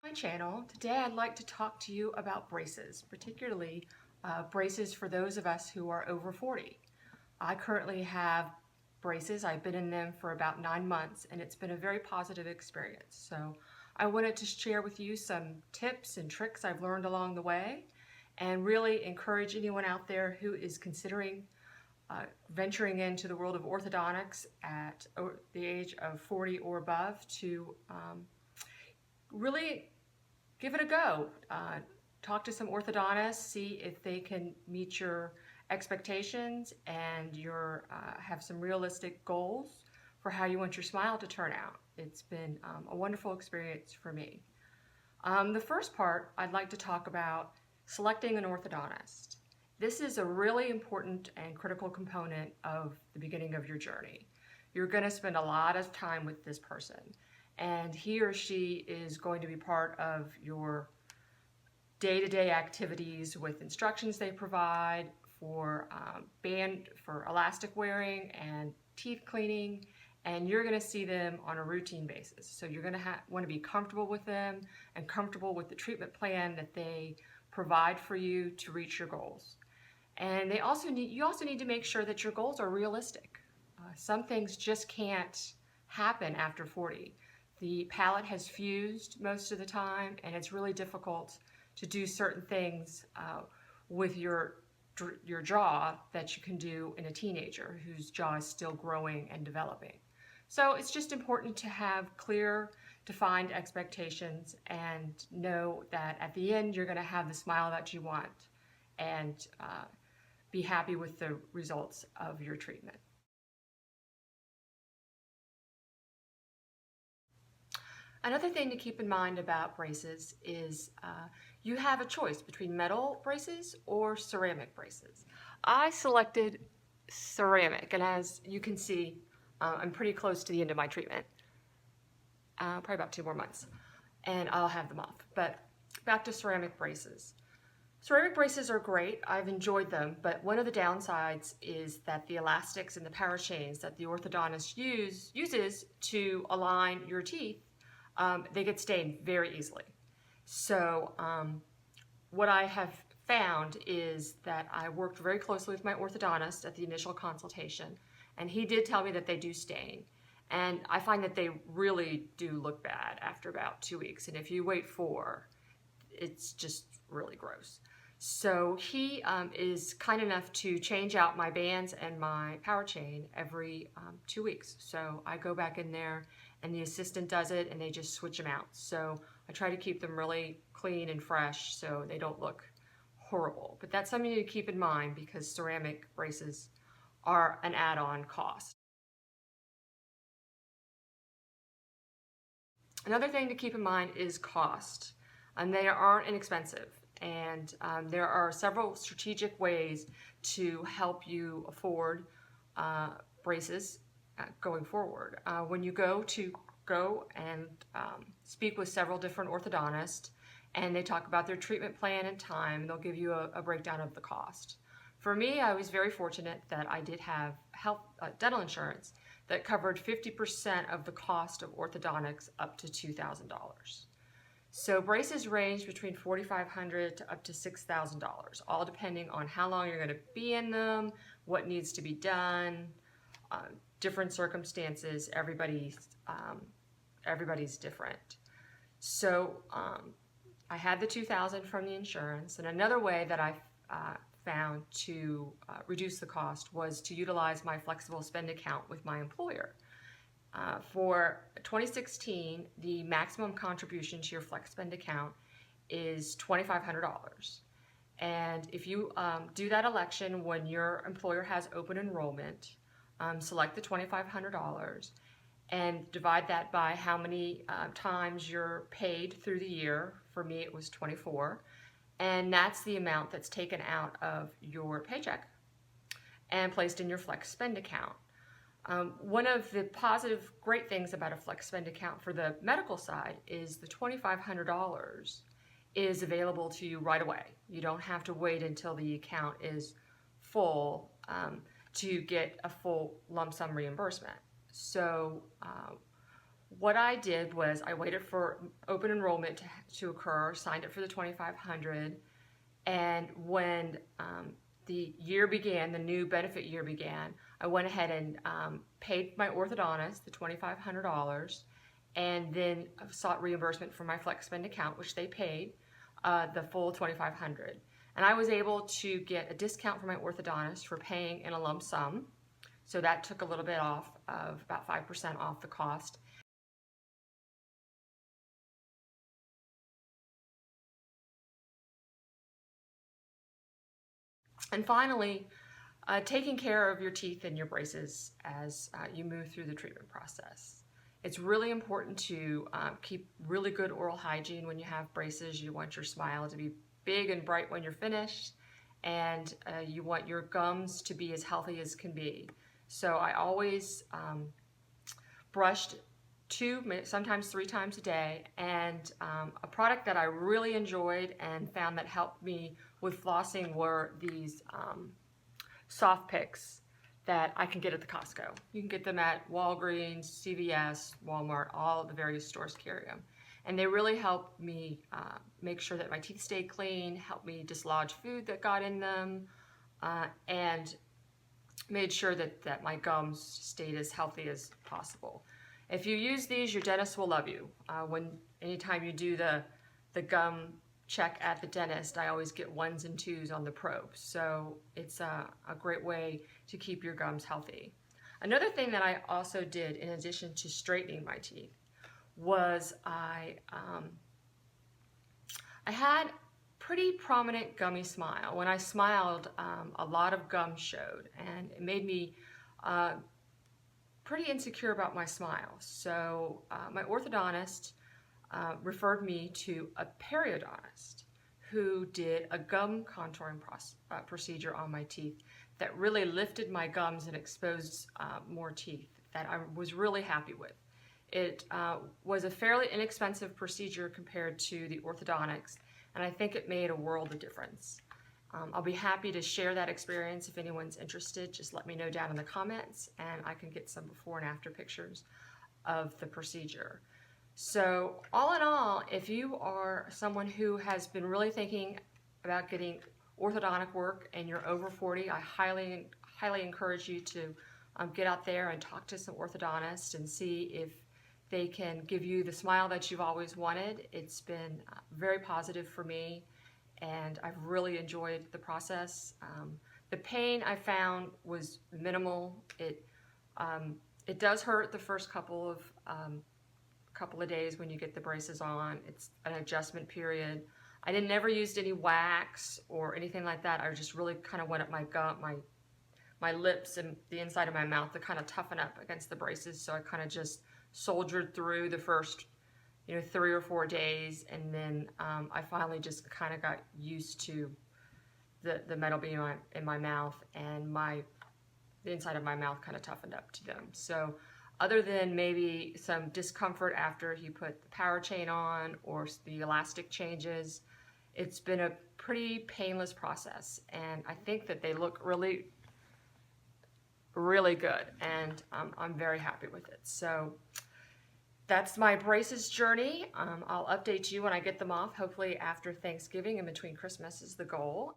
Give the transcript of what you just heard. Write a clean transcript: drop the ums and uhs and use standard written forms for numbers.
My channel. Today I'd like to talk to you about braces, particularly braces for those of us who are over 40. I currently have braces. I've been in them for about 9 months and it's been a very positive experience. So I wanted to share with you some tips and tricks I've learned along the way and really encourage anyone out there who is considering venturing into the world of orthodontics at the age of 40 or above to really give it a go. Talk to some orthodontists, see if they can meet your expectations and have some realistic goals for how you want your smile to turn out. It's been a wonderful experience for me. The first part, I'd like to talk about selecting an orthodontist. This is a really important and critical component of the beginning of your journey. You're going to spend a lot of time with this person, and he or she is going to be part of your day-to-day activities with instructions they provide for for elastic wearing and teeth cleaning, and you're going to see them on a routine basis. So you're going to want to be comfortable with them and comfortable with the treatment plan that they provide for you to reach your goals. And you also need to make sure that your goals are realistic. Some things just can't happen after 40. The palate has fused most of the time, and it's really difficult to do certain things with your jaw that you can do in a teenager whose jaw is still growing and developing. So it's just important to have clear, defined expectations and know that at the end you're going to have the smile that you want and be happy with the results of your treatment. Another thing to keep in mind about braces is you have a choice between metal braces or ceramic braces. I selected ceramic, and as you can see, I'm pretty close to the end of my treatment. Probably about 2 more months, and I'll have them off. But back to ceramic braces. Ceramic braces are great. I've enjoyed them, but one of the downsides is that the elastics and the power chains that the orthodontist uses to align your teeth, they get stained very easily. So what I have found is that I worked very closely with my orthodontist at the initial consultation, and he did tell me that they do stain. And I find that they really do look bad after about 2 weeks. And if you wait 4, it's just really gross. So he is kind enough to change out my bands and my power chain every 2 weeks. So I go back in there and the assistant does it and they just switch them out. So I try to keep them really clean and fresh so they don't look horrible. But that's something to keep in mind because ceramic braces are an add-on cost. Another thing to keep in mind is cost, and they aren't inexpensive. And there are several strategic ways to help you afford braces going forward. When you go and speak with several different orthodontists, and they talk about their treatment plan and time, they'll give you a breakdown of the cost. For me, I was very fortunate that I did have dental insurance that covered 50% of the cost of orthodontics up to $2,000. So braces range between $4,500 to up to $6,000, all depending on how long you're going to be in them, what needs to be done, different circumstances. Everybody's different. So I had the $2,000 from the insurance, and another way that I found to reduce the cost was to utilize my flexible spend account with my employer. For 2016, the maximum contribution to your flex spend account is $2,500. And if you do that election when your employer has open enrollment, select the $2,500 and divide that by how many times you're paid through the year. For me, it was 24. And that's the amount that's taken out of your paycheck and placed in your flex spend account. One of the positive, great things about a flex spend account for the medical side is the $2,500 is available to you right away. You don't have to wait until the account is full to get a full lump sum reimbursement. So what I did was I waited for open enrollment to occur, signed up for the 2,500, and when the year began, the new benefit year began, I went ahead and paid my orthodontist the $2,500, and then sought reimbursement from my FlexSpend account, which they paid the full $2,500. And I was able to get a discount from my orthodontist for paying in a lump sum. So that took a little bit off, of about 5% off the cost. And finally, taking care of your teeth and your braces as you move through the treatment process. It's really important to keep really good oral hygiene when you have braces. You want your smile to be big and bright when you're finished, and you want your gums to be as healthy as can be. So I always brushed 2, sometimes 3 times a day, and a product that I really enjoyed and found that helped me with flossing were these soft picks that I can get at the Costco. You can get them at Walgreens, CVS, Walmart, all the various stores carry them. And they really help me make sure that my teeth stay clean, help me dislodge food that got in them, and made sure that my gums stayed as healthy as possible. If you use these, your dentist will love you. Anytime you do the gum check at the dentist, I always get 1s and 2s on the probe. So it's a great way to keep your gums healthy. Another thing that I also did in addition to straightening my teeth was I had pretty prominent gummy smile. When I smiled, a lot of gum showed, and it made me pretty insecure about my smile. So my orthodontist referred me to a periodontist who did a gum contouring procedure on my teeth that really lifted my gums and exposed more teeth that I was really happy with. It was a fairly inexpensive procedure compared to the orthodontics, and I think it made a world of difference. I'll be happy to share that experience if anyone's interested. Just let me know down in the comments, and I can get some before and after pictures of the procedure. So all in all, if you are someone who has been really thinking about getting orthodontic work and you're over 40, I highly encourage you to get out there and talk to some orthodontists and see if they can give you the smile that you've always wanted. It's been very positive for me, and I've really enjoyed the process. The pain I found was minimal. It does hurt the first couple of days when you get the braces on. It's an adjustment period. I never used any wax or anything like that. I just really kind of went up my gum, my lips and the inside of my mouth to kind of toughen up against the braces. So I kind of just soldiered through the first 3 or 4 days, and then I finally just kind of got used to the metal being in my mouth, and the inside of my mouth kind of toughened up to them. So other than maybe some discomfort after you put the power chain on or the elastic changes, it's been a pretty painless process, and I think that they look really, really good, and I'm very happy with it. So that's my braces journey. I'll update you when I get them off, hopefully after Thanksgiving and between Christmas is the goal.